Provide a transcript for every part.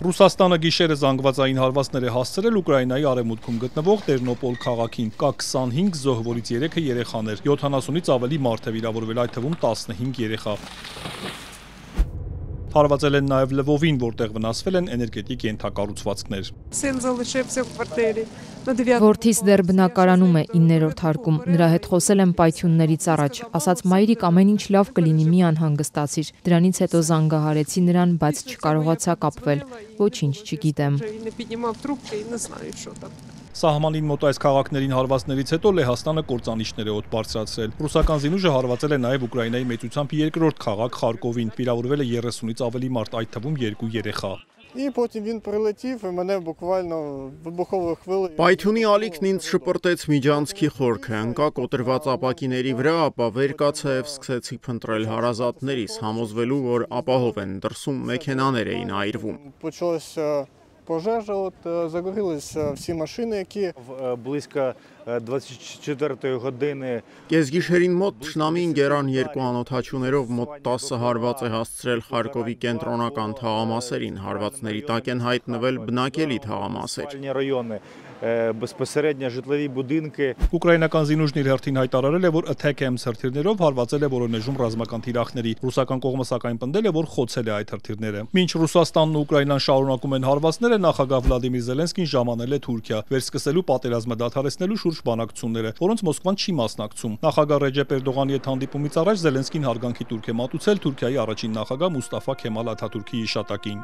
Ռուսաստանը գիշերը զանգվածային հարվածներ է հասցրել Ուկրաինայի արևմուտքում գտնվող Տերնոպոլ քաղաքին։ Կա 25 զոհ, որից 3-ը երեխաներ, 70-ից ավելի մարդ է վիրավորվել, այդ թվում 15 երեխա։ Հարվածել են նաև Լվովին, որտեղ վնասվել են էներգետիկ ենթակառուցվածքներ։ Որդիս դեռ բնակարանում է 9-րդ հարկում, նրա հետ խոսել եմ պայթյուններից առաջ, ասաց մայրիկ ամեն ինչ լավ կլինի, մի անհանգստացիր, դրանից հետո զանգահարեցի նրան, բայց չկարողացա կապվել, ոչինչ չգիտեմ։ Սահմանին մոտ այս քաղաքներին հարվածներից հետո Լեհաստանը կործանիչներ է օդ բարձրացրել։ Ռուսական զինուժը հարվածել է նաև Ուկրաինայի մեծությամբ երկրորդ քաղաք Խարկովին, վիրավորվել է 30-ից ավելի մարդ, այդ թվում 2 երեխա։ Պայթյունի ալիքն ինձ շպրտեց միջանցքի խորքը, ընկա կոտրված ապակիների վրա, ապա վեր կացա և սկսեցի փնտրել հարազատներիս, համոզվելու, որ ապահով են, դրսում մեքենաներ էին այրվում։ Пожежа, загорілись всі машини, які близько 24-ї години. Կեսգիշերին մոտ թշնամին գերան 2 անօդաչուներով մոտ 10 հարված է հասցրել Խարկովի կենտրոնական թաղամասերին, հարվածների տակ են հայտնվել բնակելի թաղամասեր։ Безпосередньо житлові будинки. Ուկրաինական զինուժն իր հերթին հայտարարել է, որ ATACMS հրթիռներով հարվածել է Վորոնեժում ռազմական թիրախների։ Ռուսական կողմը սակայն պնդել է, որ խոցել է այդ հրթիռները։ Մինչ Ռուսաստանն ու Ուկրաինան շարունակում են հարվածները, նախագահ Վլադիմիր Զելենսկին ժամանել է Թուրքիա, վերսկսելու պատերազմը դադարեցնելու շուրջ բանակցությունները, որոնց Մոսկվան չի մասնակցում։ Նախագահ Ռեջեփ Էրդողանի հետ հանդիպումից առաջ Զելենսկին հարգանքի տուրք է մատուցել Թուրքիայի առաջին նախագահ Մուստաֆա Քեմալ Աթաթուրքի հիշատակին։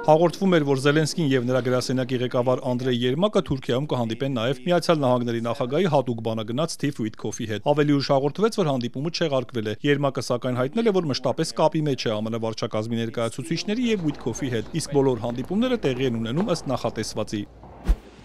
Հաղորդվում էր, որ Զելենսկին եւ նրա գրասենյակի ղեկավար Անդրեյ Երմակը Թուրքիայում կհանդիպեն նաև Միացյալ Նահանգների նախագահի հատուկ բանագնաց Սթիվ Ուիտքոֆի հետ։ Ավելի ուշ հաղորդվեց, որ հանդիպումը չեղարկվել է։ Երմակը սակայն հայտնել է, որ մշտապես կապի մեջ է ԱՄՆ վարչակազմի ներկայացուցիչների եւ Ուիտքոֆի հետ, իսկ բոլոր հանդիպումները տեղի են ունենում ըստ նախատեսվածի։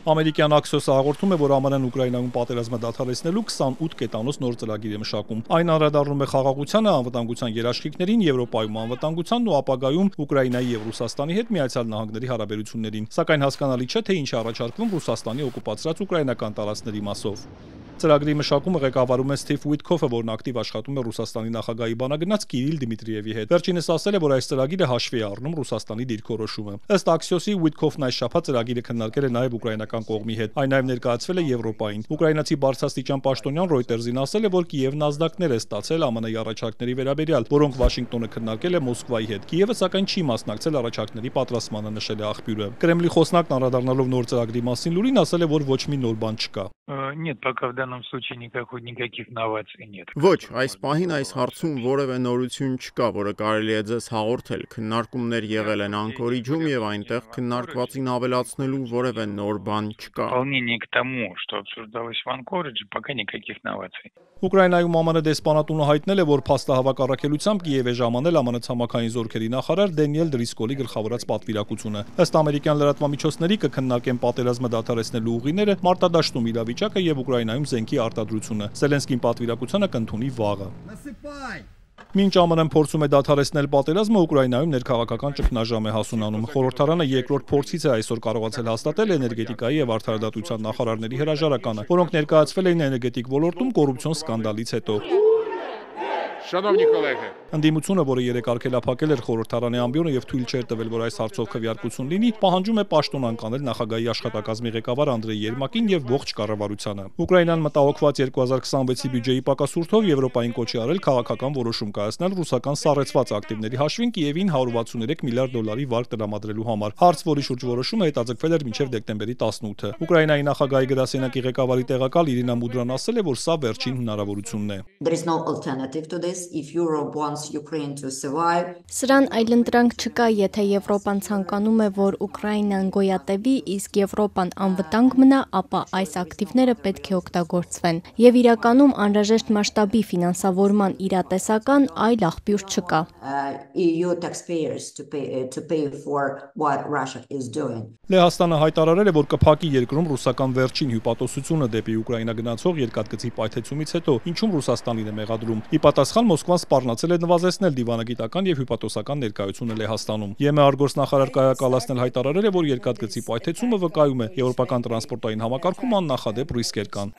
Ամերիկյան Աքսիոսը հաղորդում է, որ ԱՄՆ-ն Ուկրաինայում պատերազմը դադարեցնելու 28 կետանոց նոր ծրագիր է մշակում։ Այն անդրադառնում է խաղաղությանը, անվտանգության երաշխիքներին, Եվրոպայում անվտանգությանն ու ապագայում Ուկրաինայի եւ Ռուսաստանի հետ Միացյալ Նահանգների հարաբերություններին։ Սակայն հասկանալի չէ, թե ինչ է առաջարկվում Ռուսաստանի օկուպացրած ուկրաինական տարածքների մասով։ Ծրագրի մշակումը ղեկավարում է Սթիվ Ուիտքոֆը, որն ակտիվ աշխատում է Ռուսաստանի նախագահի բանագնաց Կիրիլ Դիմիտրիևի հետ։ Վերջինս ասել է, որ այս ծրագիրը հաշվի է առնում Ռուսաստանի դիրքորոշումը։ Ըստ Աքսիոսի, Ուիտքոֆն այս շաբաթ ծրագիրը քննարկել է նաև ուկրաինական կողմի հետ։ Այն նաև ներկայացվել է Եվրոպային։ Ուկրաինացի բարձրաստիճան պաշտոնյան Ռոյտերզին ասել է, որ Կիևն ազդակներ է ստացել ԱՄՆ-ի առաջարկների վերաբերյալ, որոնք Վաշինգտոնը քննարկել է Մոսկվայի հետ։ Կիևը սակայն չի մասնակցել առաջարկների պատրաստմանը, նշել է աղբյուրը։ Կրեմլի խոսնակն անդրադառնալով նոր ծրագրի մասին լուրին ասել է, որ ոչ մի նոր բան չկա։ Нет, пока в данном случае никаких новаций нет. Ոչ, այս պահին այս հարցում որևէ նորություն չկա, որը կարելի է ձեզ հաղորդել։ Քննարկումներ եղել են Անկորիջում եւ այնտեղ քննարկվածին ավելացնելու որևէ նոր բան չկա։ Дополнение к тому, что обсуждалось в Анкоридже, пока никаких новаций. Ուկրաինայում ԱՄՆ դեսպանատունը հայտնել է, որ փաստահավաք առաքելությամբ Կիև է ժամանել ԱՄՆ ցամաքային զորքերի նախարար Դենիել Դրիսկոլի գլխավորած պատվիրակությունը։ Ըստ ամերիկյան լրատվամիջոցների կքննարկեն պատերազմը դադարեցնելու ուղիները, մարտադաշտում իրավիճակը եւ Ուկրաինայում զենքի արտադրությունը։ Զելենսկին պատվիրակությունը կընդունի վաղը։ Մինչ ԱՄՆ-ն փորձում է դադարեցնել պատերազմը, Ուկրաինայում ներքաղաքական ճգնաժամ է հասունանում։ Խորհրդարանը երկրորդ փորձից է այսօր կարողացել հաստատել էներգետիկայի եւ արդարադատության նախարարների հրաժարականը, որոնք ներկայացվել էին էներգետիկ ոլորտում կոռուպցիոն սկանդալից հետո։ Ընդդիմությունը, որը երեկ արգելափակել էր խորհրդարանի ամբիոնը եւ թույլ չէր տվել, որ այս հարցով քվեարկություն լինի, պահանջում է պաշտոնան կանել նախագահի աշխատակազմի ղեկավար Անդրեյ Երմակին եւ ողջ կառավարությանը։ Ուկրաինան մտահոգված 2026-ի բյուջեի պակասուրդով Եվրոպային կոչ է արել քաղաքական որոշում կայացնել ռուսական սառեցված ակտիվների հաշվին Կիևին 163 միլիարդ դոլարի վարկ տրամադրելու համար։ Հարց, որի շուրջ որոշումը հետաձգվել էր մինչև դեկտեմբերի 18-ը։ Ուկրաինայի նախագահի գրասենյակի ղեկավարի տեղակալ Իրինա Մուդրան ասել է, որ սա վերջին հնարավորությունն է։ If Europe wants Ukraine to survive. Սրան այլընտրանք չկա, եթե Եվրոպան ցանկանում է, որ Ուկրաինան գոյատևի, իսկ Եվրոպան անվտանգ մնա, ապա այս ակտիվները պետք է օգտագործվեն։ Եվ իրականում անհրաժեշտ մասշտաբի ֆինանսավորման իրատեսական այլ աղբյուր չկա։ EU taxpayers to pay for what Russia is doing. Լեհաստանը հայտարարել է, որ կփակի երկրում ռուսական վերջին հյուպատոսությունը դեպի Ուկրաինա գնացող երկաթգծի պայթեցումից հետո, ինչում Ռուսաստանին է մեղադրում։ Ի պատասխան Մոսկվան սպառնացել է նվազեցնել դիվանագիտական եւ հյուպատոսական ներկայությունը Լեհաստանում։ ԵՄ արտգործնախարար Կայա Կալասն հայտարարել է, որ երկաթգծի պայթեցումը վկայում է եվրոպական տրանսպորտային համակարգում աննախադեպ ռիսկեր կան։